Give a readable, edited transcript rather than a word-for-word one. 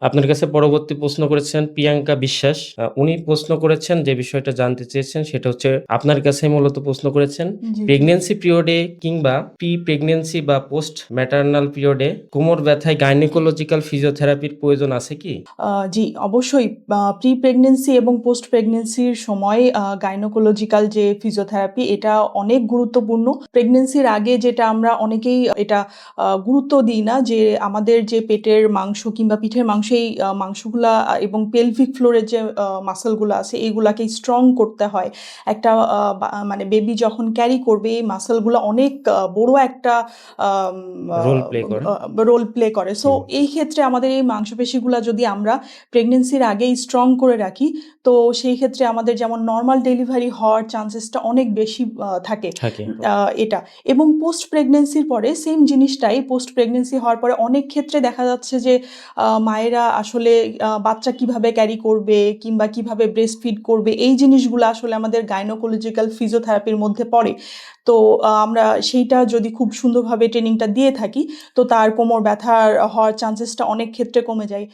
আপনার কাছে পরবর্তী প্রশ্ন করেছেন প্রিয়াঙ্কা বিশ্বাস। উনি প্রশ্ন করেছেন যে বিষয়টা জানতে চেয়েছেন সেটা হচ্ছে আপনার কাছে মূলত প্রশ্ন করেছেন, জি, জি। প্রেগন্যান্সি পিরিয়ডে কিংবা প্রি-প্রেগন্যান্সি বা পোস্ট ম্যাটারনাল পিরিয়ডে কোমর ব্যথায় গাইনিকোলজিক্যাল ফিজিওথেরাপির প্রয়োজন আছে কি? জি, অবশ্যই প্রি প্রেগন্যান্সি এবং পোস্ট প্রেগন্যান্সির সময় গাইনোকোলজিক্যাল যে ফিজিওথেরাপি এটা অনেক গুরুত্বপূর্ণ। প্রেগন্যান্সির আগে যেটা আমরা অনেকেই এটা গুরুত্ব দিই না যে আমাদের যে পেটের মাংস কিংবা পিঠের মাংস এই মাংসগুলা এবং পেলভিক ফ্লোরের যে মাসলগুলা আছে এগুলাকে স্ট্রং করতে হয়। একটা মানে বেবি যখন ক্যারি করবে এই মাসলগুলা অনেক বড় একটা আম আ রোল প্লে করে। রোল প্লে করে। সো হুম। এই ক্ষেত্রে আমাদের এই মাংসপেশিগুলা যদি আমরা প্রেগন্যান্সির আগেই স্ট্রং করে রাখি, তো সেই ক্ষেত্রে আমাদের যেমন নরমাল ডেলিভারি হওয়ার চান্সেসটা অনেক বেশি থাকে। থাকে। আ এটা এবং পোস্ট প্রেগন্যান্সির পরে সেম জিনিসটাই পোস্ট প্রেগন্যান্সি হওয়ার পরে অনেক ক্ষেত্রে দেখা যাচ্ছে যে মায়েরা আসলে বাচ্চা কিভাবে ক্যারি করবে কিংবা কিভাবে ব্রেস্ট ফিড করবে এই জিনিসগুলো আসলে আমাদের গাইনোকোলজিক্যাল ফিজিওথেরাপির মধ্যে পড়ে। তো আমরা সেইটা যদি খুব সুন্দরভাবে ট্রেনিংটা দিয়ে থাকি, তো তার কোমর ব্যথার হওয়ার চান্সেসটা অনেক ক্ষেত্রে কমে যায়।